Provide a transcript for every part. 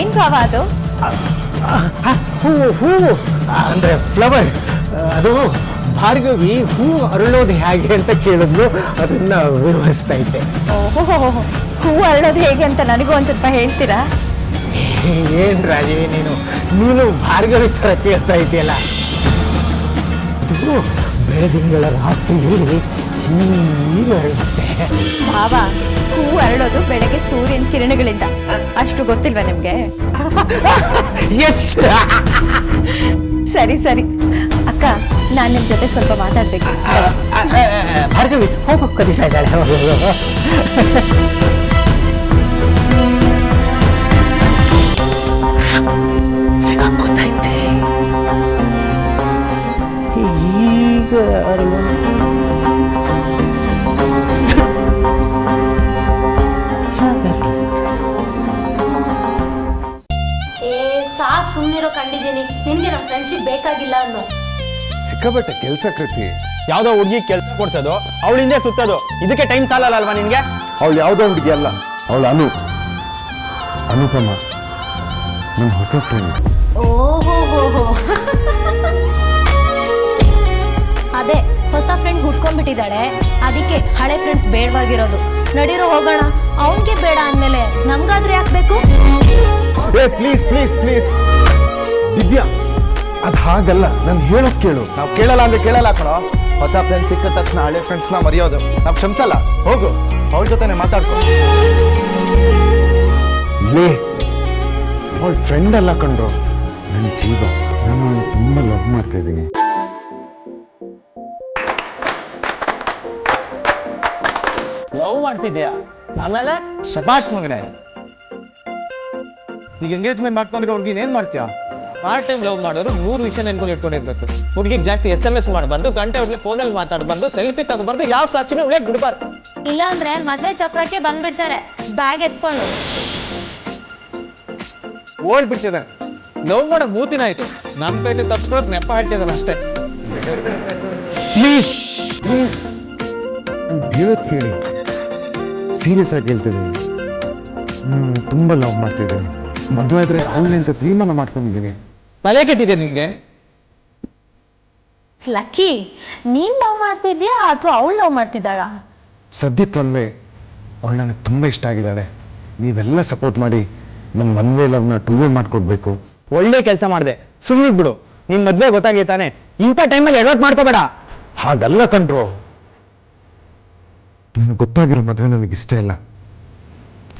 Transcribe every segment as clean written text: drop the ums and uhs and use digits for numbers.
ಏನ್ ಭಾವ ಅದು? ಹೂವು ಅಂದ್ರೆ ಫ್ಲವರ್. ಅದು ಭಾರ್ಗವಿ ಹೂ ಅರಳೋದು ಹೇಗೆ ಅಂತ ಕೇಳಿದ್ಲು, ಅದನ್ನ ವಿವರಿಸ್ತಾ ಇದ್ದೆ. ಓಹೋ, ಹೂ ಅರಳೋದು ಹೇಗೆ ಅಂತ ನನಗೂ ಒಂದ್ ಸ್ವಲ್ಪ ಹೇಳ್ತೀರಾ? ಏನ್ ರಾಜಿ, ನೀನು ಭಾರ್ಗವಿ ತರ ಕೇಳ್ತಾ ಇದೆಯಲ್ಲ. ಅದು ಬೆಳದಿಂಗಳ ರಾತ್ರಿಯಲ್ಲಿ ಹೀಗೆ ಅರಳುತ್ತೆ. ಭಾವ, ಹೂ ಅರಳೋದು ಬೆಳಗ್ಗೆ ಸೂರ್ಯನ ಕಿರಣಗಳಿಂದ, ಅಷ್ಟು ಗೊತ್ತಿಲ್ವಾ ನಿಮ್ಗೆ? ಎಸ್. ಸರಿ ಸರಿ ಅಕ್ಕ, ನಾನ್ ನಿಮ್ ಜೊತೆ ಸ್ವಲ್ಪ ಮಾತಾಡ್ಬೇಕು. ಭಾರ್ಗವಿ ಹೋಗೋಕ್ ಕರೀತಾ ಇದ್ದಾಳೆ. ಸಿಗಾಕೋತೈತೆ ಈಗ ಸುಮ್ಮನಿರೋ ಕಂಡಿದ್ದೀನಿ. ನಿನ್ಗೆ ನಮ್ಮ ಫ್ರೆಂಡ್ಶಿಪ್ ಬೇಕಾಗಿಲ್ಲ ಅನ್ನೋ. ಸಿಕ್ಕಾಬಟ್ಟೆ ಕೆಲಸ ಕೃತಿ. ಯಾವ್ದೋ ಹುಡುಗಿ ಕೆಲಸ ಕೊಡ್ಸೋದು, ಅವಳಿಂದ ಸುತ್ತೋದು, ಇದಕ್ಕೆ ಟೈಮ್ ಸಾಲಲ್ಲ ಅಲ್ವಾ ನಿನ್ಗೆ? ಅವಳು ಯಾವ್ದೋ ಹುಡುಗಿ ಅಲ್ಲ, ಅವಳು ಅನುಪಮ, ನನ್ನ ಹೊಸ ಫ್ರೆಂಡ್. ಓಹೋ, ಅದೇ ಹೊಸ ಫ್ರೆಂಡ್ ಹುಡ್ಕೊಂಡ್ಬಿಟ್ಟಿದ್ದಾಳೆ, ಅದಕ್ಕೆ ಹಳೆ ಫ್ರೆಂಡ್ಸ್ ಬೇಡವಾಗಿರೋದು. ನಡೀರೋ ಹೋಗೋಣ. ಅವನ್ಗೆ ಬೇಡ ಅಂದ್ಮೇಲೆ ನಮ್ಗಾದ್ರೂ ಯಾಕೆ ಬೇಕು? ಪ್ಲೀಸ್ ಪ್ಲೀಸ್ ಪ್ಲೀಸ್ ದಿವ್ಯಾ, ಅದ್ ಹಾಗಲ್ಲ, ನಾನು ಹೇಳೋಕ್ ಕೇಳು. ನಾವು ಕೇಳಲ್ಲ ಅಂದ್ರೆ ಕೇಳಲ್ಲ ಕಣೋ. ಹೊಸ ಫ್ರೆಂಡ್ಸ್ ಸಿಕ್ಕ ತಕ್ಷಣ ಹಳೆ ಫ್ರೆಂಡ್ಸ್ನ ಮರೆಯೋದು ನಾವು ಕ್ಷಮಿಸಲ್ಲ. ಹೋಗು, ಅವ್ರ ಜೊತೆನೆ ಮಾತಾಡ್ಕೊ. ಲೇ, ಅವಳ ಫ್ರೆಂಡ್ ಅಲ್ಲ ಕಣ್ರು, ನನ್ನ ಜೀವ. ನಾನು ಅವಳು ತುಂಬಾ ಲವ್ ಮಾಡ್ತಾ ಇದ್ದೀನಿ. ಲವ್ ಮಾಡ್ತಿದ್ಯಾ? ಆಮೇಲೆ ಶಬಾಷ್ ಮಗನೇ. ಈಗ ಎಂಗೇಜ್ಮೆಂಟ್ ಮಾಡ್ಕೊಂಡಿರೋ ಹುಡುಗಿನ ಏನ್ ಮಾಡ್ತೀಯಾ? ಪಾರ್ಟ್ ಟೈಮ್ ಲವ್ ಮಾಡೋರು 100 ವಿಷಯ ನೆನ್ಕೊಂಡು ಇಟ್ಕೊಂಡಿರ್ಬೇಕು. ಹುಡುಗಿಗೆ ಜಾಸ್ತಿ SMS ಮಾಡಬಾರ್ದು, ಗಂಟೆ ಹುಡುಗಿ ಫೋನಲ್ಲಿ ಮಾತಾಡಬಾರ್ದು, ಸೆಲ್ಫಿ ತಗೋಬಾರ್ದು, ಯಾವ ಸಾಕ್ಷಿನೂ ಹುಡುಗಿ ಬಿಡಬಾರ್ದು. ಇಲ್ಲ ಅಂದ್ರೆ ಮದ್ವೆ ಚಕ್ರಕ್ಕೆ ಬಂದ್ಬಿಡ್ತಾರೆ ಬ್ಯಾಗ್ ಎತ್ಕೊಂಡು. ಓಡ್ಬಿಡ್ತಿದ್ದಾನೆ. ಲವ್ ಮಾಡೋ 3 ದಿನ ಆಯ್ತು. ನಮ್ಮ ಕೈಲಿ ತಪ್ಪಿಸ್ಕೊಳ್ಳೋದು ನೆಪ ಹಾಕ್ತಿದ್ದಾನೆ ಅಷ್ಟೇ. ಪ್ಲೀಸ್ ಹೇಳೋದು ಕೇಳಿ, ಸೀರಿಯಸ್ ಆಗಿ ಹೇಳ್ತಿದ್ದೀನಿ. ತುಂಬಾ ಲವ್ ಮಾಡ್ತಿದ್ದೀನಿ. ಮದುವೆ ಆದ್ರೆ ಅವಳೇ ಅಂತ ತೀರ್ಮಾನ ಮಾಡ್ಕೊಂಡಿದ್ದೀನಿ. ತಲೆ ಕೆಟ್ಟಿದೆ ನಿಮಗೆ? ಲಕ್ಕಿ, ನೀನ್ ಲವ್ ಮಾಡ್ತಿದ್ಯಾ ಅಥವಾ ಅವಳು ಲವ್ ಮಾಡ್ತಿದ್ದಾಳ? ಸದ್ಯಕ್ಕಲ್ವೇ ಅವಳು ನನಗೆ ತುಂಬ ಇಷ್ಟ ಆಗಿದ್ದಾಳೆ. ನೀವೆಲ್ಲ ಸಪೋರ್ಟ್ ಮಾಡಿ ನಮ್ಮ ಮದುವೆ ಲವ್ನ 2 ಮಾಡ್ಕೊಡ್ಬೇಕು. ಒಳ್ಳೆ ಕೆಲಸ ಮಾಡಿದೆ. ಸುಮ್ಮನೆ ಬಿಡು, ನಿನ್ ಮದ್ವೆ ಗೊತ್ತಾಗಿ ತಾನೆ. ಇಂಥ ಟೈಮಲ್ಲಿ ಎಡವಟ್ ಮಾಡ್ಕೋಬೇಡ. ಹಾಗಲ್ಲ ಕಣ್ರು, ನಿಮ್ಗೆ ಗೊತ್ತಾಗಿರೋ ಮದುವೆ ನನಗೆ ಇಷ್ಟ ಇಲ್ಲ.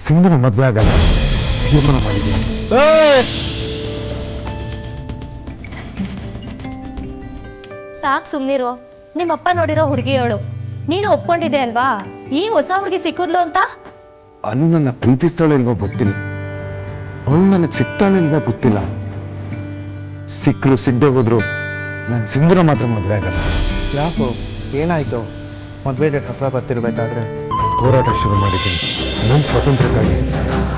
ಸಿಂಧನ ಮದುವೆ ಆಗಲ್ಲ ತೀರ್ಮಾನ ಮಾಡಿದ್ದೀನಿ. ಸಾಕ್ ಸುಮ್ನಿರು. ನಿಮ್ಮಪ್ಪ ನೋಡಿರೋ ಹುಡುಗಿಯವಳು, ನೀನು ಒಪ್ಕೊಂಡಿದ್ದೆ ಅಲ್ವಾ? ಈ ಹೊಸ ಹುಡುಗಿ ಸಿಕ್ಕಿದ್ಲು ಅಂತ. ಅನು ನನ್ನ ಪ್ರೀತಿಸ್ತಾಳೆ ಇಲ್ವೋ ಗೊತ್ತಿಲ್ಲ, ಅವಳು ನನಗೆ ಸಿಗ್ತಾಳೆ ಇಲ್ವೋ ಗೊತ್ತಿಲ್ಲ. ಸಿಕ್ಕರು ಸಿಗದೆ ಹೋದ್ರು ನಾನು ಸಿಂಧೂರ ಮಾತ್ರ ಮದುವೆ ಆಗಲ್ಲ. ಯಾಕೋ ಏನಾಯ್ತು? ಮದುವೆ ಡೇಟ್ ಹತ್ರ ಬರ್ತಿರ್ಬೇಕಾದ್ರೆ ಹೋರಾಟ ಶುರು ಮಾಡಿದ್ದೀನಿ. ನನ್ನ ಸ್ವಾತಂತ್ರ್ಯಕ್ಕಾಗಿ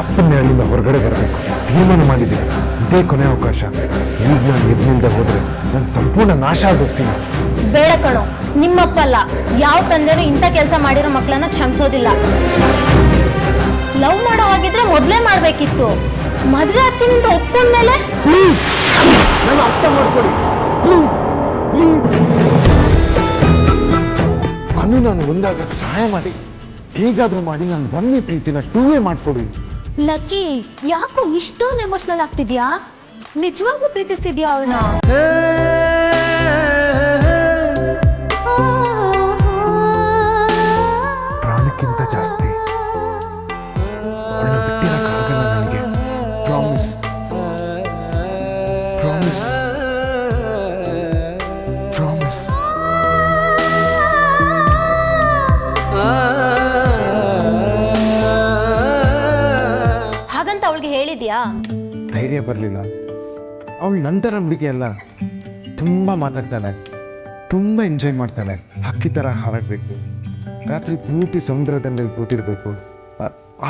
ಅಪ್ಪನ ನೆರಳಿಂದ ಹೊರಗಡೆ ಬರಬೇಕು ತೀರ್ಮಾನ ಮಾಡಿದ್ದೀನಿ. ಇದೇ ಕೊನೆ ಅವಕಾಶ. ಈಗ ನಾನು ಎದ್ನಿಲ್ದೆ ಹೋದ್ರೆ ನಾನು ಸಂಪೂರ್ಣ ನಾಶ ಆಗೋಗ್ತೀನಿ. ಬೇಡ ಕಣೋ, ನಿಮ್ಮಪ್ಪಲ್ಲ ಯಾವ ತಂದೆನೂ ಇಂಥ ಕೆಲಸ ಮಾಡಿರೋ ಮಕ್ಕಳನ್ನ ಕ್ಷಮಿಸೋದಿಲ್ಲ. ಲವ್ ಮಾಡೋ ಹಾಗಿದ್ರೆ ಮೊದಲೇ ಮಾಡ್ಬೇಕಿತ್ತು. ಮದ್ವೆ ಆಗ್ತೀನಿ ಅಂತ ಒಪ್ಕೊಂಡ್ಮೇಲೆ ನನ್ನ ಅರ್ಥ ಮಾಡ್ಕೊಳ್ಳಿ ಪ್ಲೀಸ್ ಪ್ಲೀಸ್. ನಾನು ಒಂದಾಗಕ್ಕೆ ಸಹಾಯ ಮಾಡಿ, ಹೇಗಾದ್ರೂ ಮಾಡಿ ನಾನು ಒಂದೇ ಪ್ರೀತಿನ 2 ಮಾಡ್ಕೊಡಿ. ಲಕ್ಕಿ, ಯಾಕೋ ಇಷ್ಟೊಂದು ಎಮೋಷನಲ್ ಆಗ್ತಿದ್ಯಾ? ನಿಜವಾಗ್ಲೂ ಪ್ರೀತಿಸ್ತಿದ್ಯಾ ಅವಳನ್ನ? ಪ್ರಾಣಕ್ಕಿಂತ ಜಾಸ್ತಿ ಅವಳನ್ನ ಬಿಟ್ಟಿರಕ್ಕಾಗಲ್ಲ ನನಗೆ. Promise promise promise. ಹಾಗಂತ ಅವಳಿಗೆ ಹೇಳಿದ್ಯಾ? ಧೈರ್ಯ ಬರಲಿಲ್ಲ. ಅವಳು ನಂತರ ಹುಡುಗಿ ಅಲ್ಲ, ತುಂಬ ಮಾತಾಡ್ತಾಳೆ, ತುಂಬ ಎಂಜಾಯ್ ಮಾಡ್ತಾಳೆ. ಹಕ್ಕಿ ಥರ ಹಾರಾಡಬೇಕು, ರಾತ್ರಿ ಪೂರ್ತಿ ಸಮುದ್ರದಲ್ಲಿ ಕೂತಿರ್ಬೇಕು,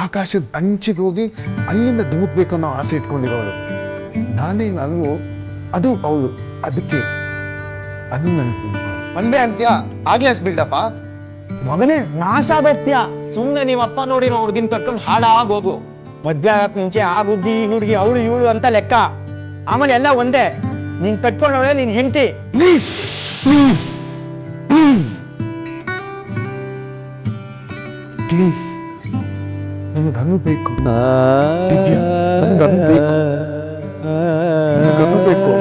ಆಕಾಶದ ಅಂಚಿಗೆ ಹೋಗಿ ಅಲ್ಲಿಂದ ಧೂಕ್ಬೇಕು ಅನ್ನೋ ಆಸೆ ಇಟ್ಕೊಂಡಿರೋಳು. ನಾನು ಅದು ಅವಳು. ಅದಕ್ಕೆ ಅದು ನನಗೆ ಒಂದೇ ಅಂತ್ಯ ಆಗ್ಲೇ ಬಿಲ್ಡಪ್ಪ. ಮಗನೇ ನಾಶ ಆಗತ್ಯ. ಸುಮ್ಮನೆ ನಿಮ್ಮ ಅಪ್ಪ ನೋಡಿ ಹುಡುಗಿನ ಕರ್ಕೊಂಡು ಹಾಳಾಗೋಗು. ಮದ್ವೆ ಆಗಕ್ ಮುಂಚೆ ಆ ಹುಡುಗಿ ಈ ಹುಡುಗಿ ಅವಳು ಇವಳು ಅಂತ ಲೆಕ್ಕ. ಆಮೇಲೆ ಎಲ್ಲ ಒಂದೇ. ನೀನ್ ಕಟ್ಕೊಂಡವಳೆ ನೀನ್ ಹೆಂಡತಿ. ಪ್ಲೀಸ್ ನನಗನು ಬೇಕು. ದಿವ್ಯಾ, ನನಗನು ಬೇಕು. ನನಗನು ಬೇಕು.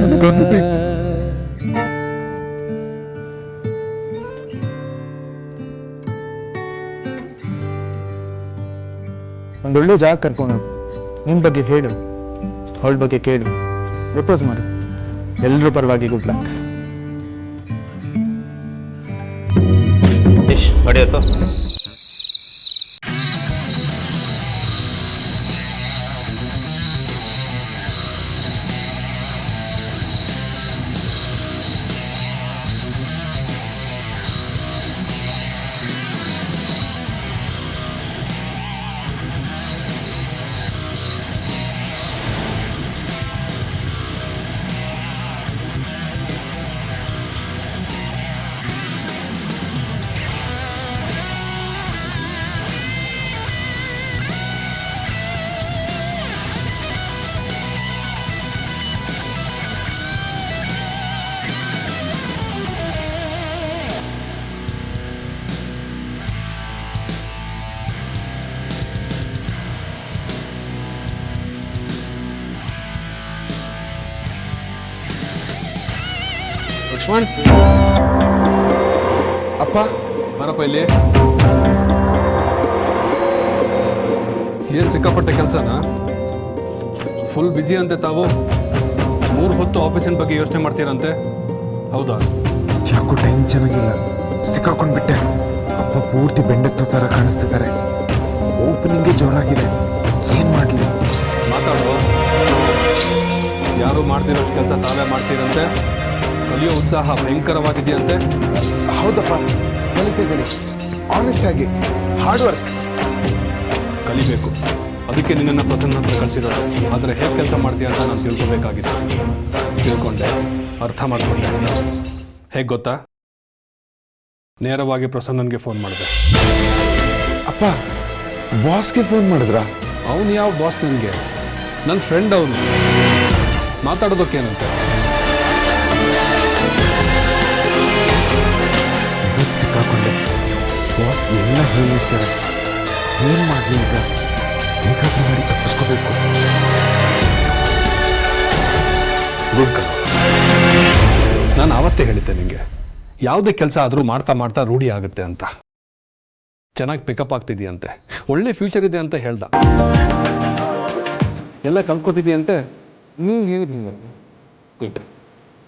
ನನಗನು ಬೇಕು. ಒಂದೊಳ್ಳೆ ಜಾಗ ಕರ್ಕೊಂಡು ನಿನ್ ಬಗ್ಗೆ ಹೇಳು, ಅವಳ ಬಗ್ಗೆ ಕೇಳು, ಪ್ರಪೋಸ್ ಮಾಡು. ಎಲ್ಲರೂ ಪರವಾಗಿ ಗುಡ್ ಲಕ್. ನಡೆಯುತ್ತೋ ಲಕ್ಷ್ಮಣ್, ಅಪ್ಪ ಬರಪ್ಪ ಇಲ್ಲಿ. ಏನು ಸಿಕ್ಕಾಪಟ್ಟೆ ಕೆಲಸನಾ? ಫುಲ್ ಬ್ಯುಸಿ ಅಂತೆ ತಾವು. 3 ಹೊತ್ತು ಆಫೀಸಿನ ಬಗ್ಗೆ ಯೋಚನೆ ಮಾಡ್ತೀರಂತೆ, ಹೌದಾ? ಯಾಕೋ ಟೈಮ್ ಚೆನ್ನಾಗಿಲ್ಲ, ಸಿಕ್ಕಾಕೊಂಡ್ಬಿಟ್ಟೆ. ಅಪ್ಪ ಪೂರ್ತಿ ಬೆಂಡೆತ್ತೋ ಥರ ಕಾಣಿಸ್ತಿದ್ದಾರೆ. ಓಪನಿಂಗೇ ಜೋರಾಗಿದೆ, ಏನು ಮಾಡಲಿ? ಮಾತಾಡುವ. ಯಾರು ಮಾಡ್ತಿರೋಷ್ಟು ಕೆಲಸ ತಾವೇ ಮಾಡ್ತೀರಂತೆ. ಕಲಿಯೋ ಉತ್ಸಾಹ ಭಯಂಕರವಾಗಿದೆಯಂತೆ. ಹೌದಪ್ಪ, ಕಲಿತಿದ್ದೀನಿ. ಆನೆಸ್ಟ್ ಆಗಿ ಹಾರ್ಡ್ ವರ್ಕ್. ಕಲಿಬೇಕು, ಅದಕ್ಕೆ ನಿನ್ನನ್ನು ಪ್ರಸನ್ನ ಹತ್ರ ಕಳಿಸಿರೋದು. ಆದರೆ ಹೇಗೆ ಕೆಲಸ ಮಾಡ್ತೀಯ ಅಂತ ನಾನು ತಿಳ್ಕೊಬೇಕಾಗಿದೆ. ತಿಳ್ಕೊಂಡೆ, ಅರ್ಥ ಮಾಡ್ಕೊಂಡೆ. ಹೇಗೆ ಗೊತ್ತಾ? ನೇರವಾಗಿ ಪ್ರಸನ್ನನಿಗೆ ಫೋನ್ ಮಾಡಿದೆ. ಅಪ್ಪ, ಬಾಸ್ಗೆ ಫೋನ್ ಮಾಡಿದ್ರಾ? ಅವನು ಯಾವ ಬಾಸ್? ನನಗೆ ನನ್ನ ಫ್ರೆಂಡ್ ಅವನು. ಮಾತಾಡೋದಕ್ಕೇನಂತೆ? ಇವತ್ತು ಸಿಕ್ಕಾಕೊಂಡೆ. ಬಾಸ್ ಎಲ್ಲ ಹೇಳಿರ್ತಾರೆ. ಏನು ಮಾಡಲಿ ಈಗ? ಹೇಗಾದ್ರೂ ಮಾಡಿ ತಪ್ಪಿಸ್ಕೋಬೇಕು. ಗುಡ್ ಕಲ. ನಾನು ಆವತ್ತೇ ಹೇಳಿದ್ದೆ ನಿಮಗೆ, ಯಾವುದೇ ಕೆಲಸ ಆದರೂ ಮಾಡ್ತಾ ಮಾಡ್ತಾ ರೂಢಿ ಆಗುತ್ತೆ ಅಂತ. ಚೆನ್ನಾಗಿ ಪಿಕಪ್ ಆಗ್ತಿದೆಯಂತೆ, ಒಳ್ಳೆ ಫ್ಯೂಚರ್ ಇದೆ ಅಂತ ಹೇಳ್ದ. ಎಲ್ಲ ಕಲ್ತ್ಕೊತಿದೆಯಂತೆ. ನೀವು ಹೇಳಿದ್ರಿ. ಗುಡ್.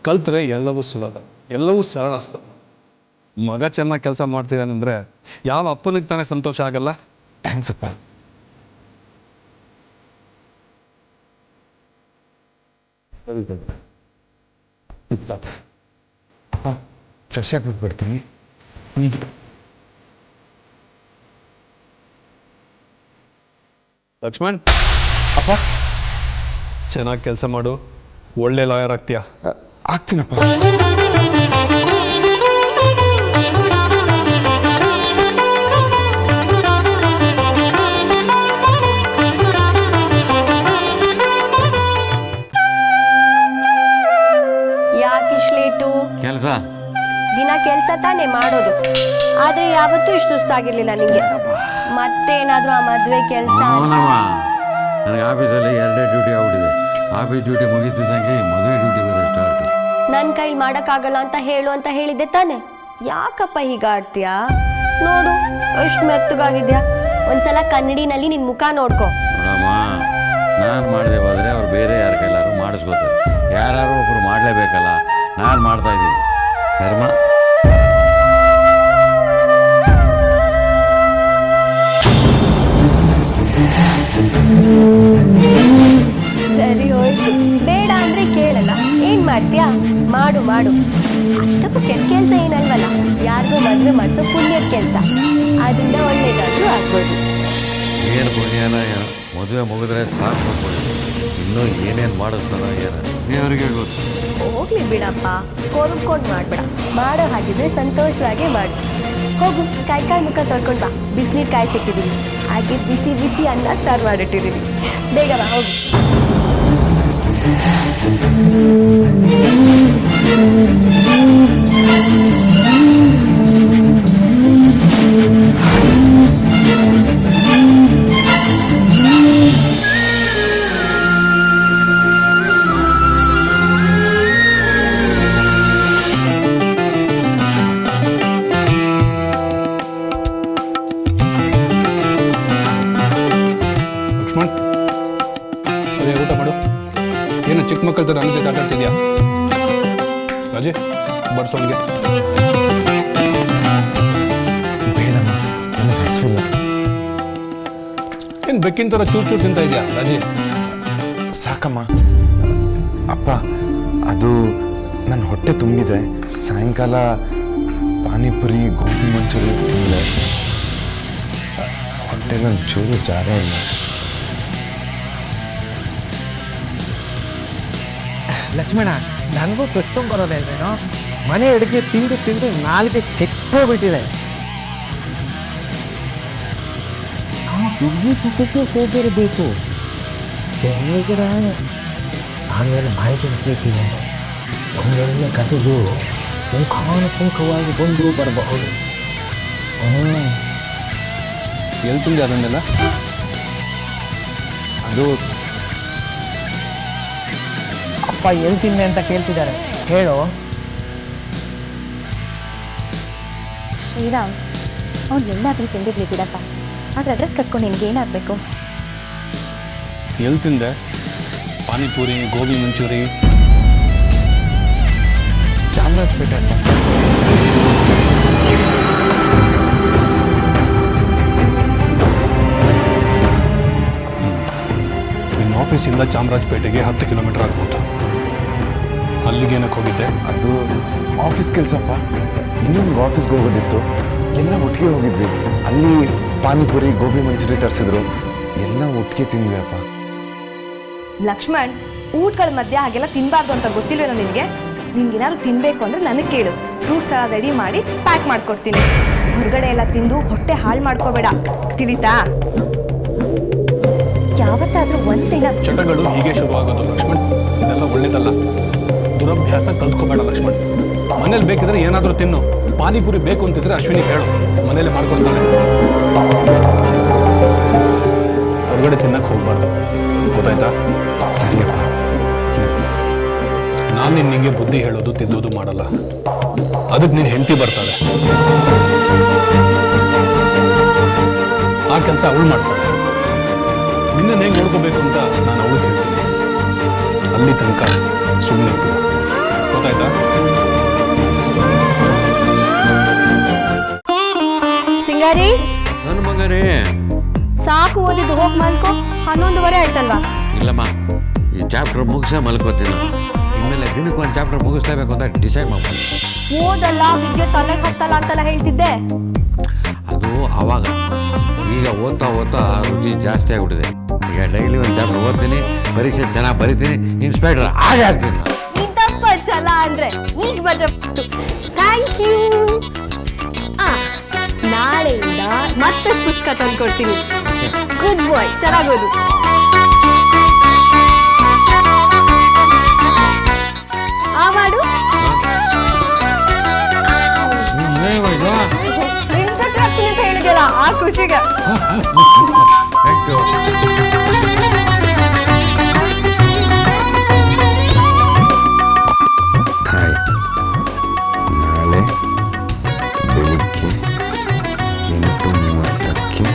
ಕಲ್ತ್ರೆ ಎಲ್ಲವೂ ಸುಲಭ, ಎಲ್ಲವೂ ಸರಳ. ಮಗ ಚೆನ್ನಾಗಿ ಕೆಲಸ ಮಾಡ್ತಿದ್ದಾನಂದ್ರೆ ಯಾವ ಅಪ್ಪನಿಗೆ ತಾನೇ ಸಂತೋಷ ಆಗಲ್ಲ? ಥ್ಯಾಂಕ್ಸ್ ಅಪ್ಪ. ಫ್ರೆಶ್ ಆಗಿ ಬಿಟ್ಬಿಡ್ತೀನಿ. ಲಕ್ಷ್ಮಣ್, ಅಪ್ಪ ಚೆನ್ನಾಗಿ ಕೆಲಸ ಮಾಡು, ಒಳ್ಳೆ ಲಾಯರ್ ಆಗ್ತೀಯಾ. ಆಗ್ತೀನಪ್ಪ. ಯಾಕಿಷ್ಟು ಲೇಟು? ಕೆಲಸ ದಿನ ಕೆಲಸ ತಾನೇ ಮಾಡೋದು, ಆದ್ರೆ ಯಾವತ್ತೂ ಇಷ್ಟು ಸುಸ್ತಾಗಿರ್ಲಿಲ್ಲ ನಿಂಗೆ. ಮತ್ತೇನಾದ್ರೂ ಆ ಮದ್ವೆ ಕೆಲಸ? ಅವನಮ್ಮ, ನನಗೆ ಆಫೀಸಲ್ಲಿ 2 ಡ್ಯೂಟಿ ಆಗ್ಬಿಟ್ಟಿದೆ. ಆಫೀಸ್ ಡ್ಯೂಟಿ ಮುಗಿತಿದ್ದಂಗೆ ಮದುವೆ ಡ್ಯೂಟಿ ಬೇರೆ ಸ್ಟಾರ್ಟ್. ನನ್ನ ಕೈಲಿ ಮಾಡೋಕ್ಕಾಗಲ್ಲ ಅಂತ ಹೇಳು ಅಂತ ಹೇಳಿದ್ದೆ ತಾನೆ. ಯಾಕಪ್ಪ ಹೀಗಾಡ್ತೀಯಾ? ನೋಡು ಎಷ್ಟು ಮೆತ್ತಗಾಗಿದ್ಯಾ. ಒಂದ್ಸಲ ಕನ್ನಡಿನಲ್ಲಿ ನಿನ್ನ ಮುಖ ನೋಡ್ಕೊ. ನೋಡಮ್ಮ, ನಾನು ಮಾಡದೆ ಹೋದರೆ ಅವ್ರು ಬೇರೆ ಯಾರ ಕೈಲಾರು ಮಾಡಿಸ್ಕೋತಾರೆ. ಯಾರು ಒಬ್ಬರು ಮಾಡಲೇಬೇಕಲ್ಲ, ನಾನು ಮಾಡ್ತಾ ಇದ್ದೀನಿ. ಕರ್ಮ. ಸರಿ ಹೋಯ್ತು, ಬೇಡ ಅಂದ್ರೆ ಕೇಳಲ್ಲ. ಏನ್ ಮಾಡ್ತೀಯಾ? ಮಾಡು ಮಾಡು. ಅಷ್ಟಕ್ಕೂ ಕೆಟ್ಟ ಕೆಲಸ ಏನಲ್ವಲ್ಲ, ಯಾರಿಗೂ ಮದುವೆ ಮಾಡಿಸೋ ಪುಣ್ಯದ ಕೆಲಸ. ಅದರಿಂದ ಒಳ್ಳೇದಾದ್ರೂ ಆಗ್ಬೋದು. ಏನು ಪುಣ್ಯನ ಏನೋ, ಮದುವೆ ಮುಗಿದ್ರೆ ಸಾಕು. ಇನ್ನೂ ಏನೇನು ಮಾಡಿಸ್ತಾನೋ ಏನೋ ದೇವರಿಗೆ ಗೊತ್ತು. ಹೋಗ್ಲಿ ಬಿಡಪ್ಪ, ಕೋಲ್ಕೊಂಡು ಮಾಡ್ಬೇಡ. ಮಾಡೋ ಹಾಗಿದ್ರೆ ಸಂತೋಷವಾಗೇ ಮಾಡು. ಹೋಗು, ಕಾಯಿ ಮುಖ ತೊಳ್ಕೊಂಡು ಬಾ. ಬಿಸಿನೀರು ಕಾಯಿ ಸಿಕ್ಕಿದ್ದೀನಿ, ಹಾಗೆ ಬಿಸಿ ಬಿಸಿ ಅನ್ನ ಸಾರು ಮಾಡಿಟ್ಟಿದ್ದೀನಿ. ಬೇಗ ಬಾ, ಹೋಗು. ಲಕ್ಷ್ಮಣ್, ಸರಿಯಾಗಿ ಊಟ ಮಾಡು. ಏನು ಚಿಕ್ಕ ಮಕ್ಕಳ ಥರ ನನ್ನ ಜೊತೆ ಆಟ ಆಡ್ತಿದ್ಯಾ? ರಾಜೇ, ಬಡ್ಸೋನ್ಗೆ. ಬೇಡಮ್ಮ, ನನಗೆ ಹಸಿವಿಲ್ಲ. ಏನು ಬೆಕ್ಕಿನ ಥರ ಚೂರು ಚೂರು ತಿಂತ ಇದೆಯಾ ರಾಜೇ? ಸಾಕಮ್ಮ. ಅಪ್ಪ, ಅದು ನನ್ನ ಹೊಟ್ಟೆ ತುಂಬಿದೆ. ಸಾಯಂಕಾಲ ಪಾನಿಪುರಿ ಗೋಬಿ ಮಂಚೂರಿ ತಿಂದೆ. ಹೊಟ್ಟೆನಲ್ಲಿ ಚೂರು ಜಾಗ ಇಲ್ಲ. ಲಕ್ಷ್ಮಣ, ನನಗೂ ಬರೋದೇ ಇಲ್ವೇನೋ? ಮನೆ ಅಡುಗೆ ತಿಂದು ತಿಂದು ನಾಲ್ಗೆ ಕೆಟ್ಟೋಗ್ಬಿಟ್ಟಿದೆ. ಹುಡುಗಿ ಜೊತೆಗೆ ಹೋಗಿರಬೇಕು. ಚೆನ್ನಾಗಿರ ಆಮೇಲೆ ಬಾಯಿ ತಿಳಿಸ್ಬೇಕಿದೆ. ಒಂದೊಳ್ಳೆ ಕಥೆದು ಪುಂಖಾನುಪುಂಖವಾಗಿ ಬಂದು ಬರಬಹುದು. ಎಲ್ಲಿ ತಿಂದೆ ಅದನ್ನೆಲ್ಲ? ಅದು ಅಪ್ಪ ಎಲ್ಲಿ ತಿಂದೆ ಅಂತ ಕೇಳ್ತಿದ್ದಾರೆ, ಹೇಳು. ಶ್ರೀರಾಮ್, ಅವ್ನು ಎಲ್ಲಾದ್ರೂ ತಿಂದಿರ್ಲಿ ಬಿಡಪ್ಪ. ಆದ್ರೆ ಅಡ್ರೆಸ್ ಕಟ್ಕೊಂಡು ನಿನ್ಗೆ ಏನಾಗಬೇಕು? ಎಲ್ಲಿ ತಿಂದೆ? ಪಾನಿಪುರಿ ಗೋಬಿ ಮಂಚೂರಿ? ಚಾಮರಾಜಪೇಟೆ ಅಪ್ಪ. ನಿನ್ನ ಆಫೀಸಿಂದ ಚಾಮರಾಜಪೇಟೆಗೆ 10 ಕಿಲೋಮೀಟರ್ ಆಗ್ಬೋದು. ಅಲ್ಲಿಗೇನಕ್ಕೆ ಹೋಗಿದ್ದೆ? ಅದು ಆಫೀಸ್ ಕೆಲಸಪ್ಪ. ಇನ್ನೊಂದು ಆಫೀಸ್ಗೆ ಹೋಗೋದಿತ್ತು. ಎಲ್ಲ ಒಟ್ಟಿಗೆ ಹೋಗಿದ್ವಿ. ಅಲ್ಲಿ ಪಾನಿಪುರಿ ಗೋಬಿ ಮಂಚೂರಿ ತರಿಸಿದ್ರು. ಎಲ್ಲ ಒಟ್ಟಿಗೆ ತಿಂದ್ವಿ ಅಪ್ಪ. ಲಕ್ಷ್ಮಣ್, ಊಟಗಳ ಮಧ್ಯೆ ಹಾಗೆಲ್ಲ ತಿನ್ಬಾರ್ದು ಅಂತ ಗೊತ್ತಿಲ್ವೇನೋ ನಿನಗೆ? ನಿನ್ಗೇನಾದ್ರು ತಿನ್ಬೇಕು ಅಂದ್ರೆ ನನಗೆ ಕೇಳು. ಫ್ರೂಟ್ಸ್ ಎಲ್ಲ ರೆಡಿ ಮಾಡಿ ಪ್ಯಾಕ್ ಮಾಡ್ಕೊಡ್ತೀನಿ. ಹೊರಗಡೆ ಎಲ್ಲ ತಿಂದು ಹೊಟ್ಟೆ ಹಾಳು ಮಾಡ್ಕೋಬೇಡ, ತಿಳಿತಾ? ಯಾವತ್ತಾದ್ರೂ ಒಂದಿನ ಚಟಗಳು ಹೀಗೆ ಶುರು ಆಗೋದು ಲಕ್ಷ್ಮಣ್. ಇದೆಲ್ಲ ಒಳ್ಳೇದಲ್ಲ. ದುರಭ್ಯಾಸ ಕಲ್ತ್ಕೋಬೇಡ ಲಕ್ಷ್ಮಣ್. ಮನೇಲಿ ಬೇಕಿದ್ರೆ ಏನಾದರೂ ತಿನ್ನು. ಪಾನಿಪುರಿ ಬೇಕು ಅಂತಿದ್ರೆ ಅಶ್ವಿನಿ ಹೇಳು, ಮನೇಲಿ ಮಾಡ್ಕೊಳ್ತಾಳೆ. ಹೊರಗಡೆ ತಿನ್ನಕ್ಕೆ ಹೋಗ್ಬಾರ್ದು, ಗೊತ್ತಾಯ್ತಾ? ಸರಿಯಪ್ಪ. ನಾನು ನಿನ್ನಿಗೆ ಬುದ್ಧಿ ಹೇಳೋದು ತಿದ್ದೋದು ಮಾಡಲ್ಲ. ಅದಕ್ಕೆ ನೀನು ಹೆಂಡತಿ ಬರ್ತಾಳೆ, ಆ ಕೆಲಸ ಅವಳು ಮಾಡ್ತಾಳೆ. ನಿನ್ನ ಹೇಗೆ ನೋಡ್ಕೋಬೇಕು ಅಂತ ನಾನು ಅವಳು ಹೇಳ್ತೀನಿ. ಅಲ್ಲಿ ತನಕ ಸುಮ್ಮನೆ ಬಿಡು, ಗೊತ್ತಾಯ್ತಾ? ಬಂಗಾರಿ ನನ್ನ ಮಗನೇ. ಸಾಕು ಓದಿದ್ದು, ಹೋಗಿ ಮಲ್ಕೋ. 11:15 ಆಯ್ತಲ್ವಾ? ಇಲ್ಲಮ್ಮ, ಈ ಚಾಪ್ಟರ್ ಮುಗಿಸೇ ಮಲ್ಕೋತೀನಿ. ಇನ್ಮೇಲೆ ದಿನಕ್ಕೆ ಒಂದು ಚಾಪ್ಟರ್ ಮುಗಿಸ್ಲೇಬೇಕು ಅಂತ ಡಿಸೈಡ್ ಮಾಡ್ತೀನಿ. ಓದಲ್ಲ, ವಿದ್ಯೆ ತಲೆಗೆ ಹತ್ತಲ್ಲ ಅಂತೆಲ್ಲ ಹೇಳ್ತಿದ್ದೆ. ಅದು ಅವಾಗ. ಈಗ ಓದ್ತಾ ಓದ್ತಾ ರುಚಿ ಜಾಸ್ತಿ ಆಗಿಬಿಟ್ಟಿದೆ. ಈಗ ಡೈಲಿ ಒಂದು ಚಾಪ್ಟರ್ ಓದ್ತೀನಿ, ಪರೀಕ್ಷೆ ಚೆನ್ನಾಗಿ ಬರಿತೀನಿ, ಇನ್ಸ್ಪೆಕ್ಟರ್ ಹಾಗೆ ಆಗ್ತೀನಿ ನಾನು. ಇದಪ್ಪ ಛಲ ಅಂದ್ರೆ ಈಗ ಬಂದ್ರೆ ಥ್ಯಾಂಕ್ ಯು. ನಾಳೆಯಿಂದ ಮತ್ತೆ ಪುಸ್ತಕ ತಂದ್ಕೊಡ್ತೀನಿ. ಗುಡ್ ಬಾಯ್, ಚೆನ್ನಾಗೋದು. ಆ ಮಾಡು. ಇನ್ಸ್ಪೆಕ್ಟರ್ ಆಗ್ತೀನಿ ಅಂತ ಹೇಳಿದ್ಯಲ್ಲ, ಆ ಖುಷಿಗೆ. Thank you. ಹಾಯ್, ನಾಳೆ ಬೆಳಿಗ್ಗೆ 8:30ಕ್ಕೆ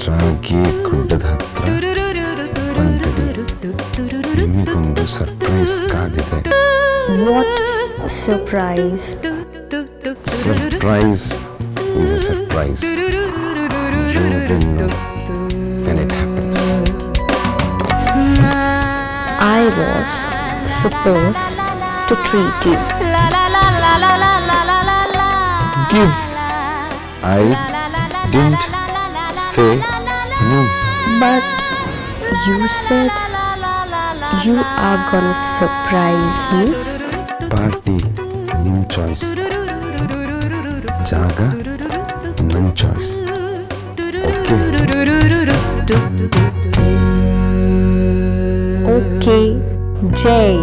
ರಾಗಿ ಗುಡ್ಡದ ಹತ್ರ ನಿಮಗೊಂದು ಸರ್ಪ್ರೈಸ್ ಕಾದಿದೆ. What surprise? Surprise is a surprise. You will know when it happens. I was supposed to treat you. Give. I didn't say no. But you said you are gonna surprise me. Party, new choice. Jaga, non choice. Okay. Okay, Jay.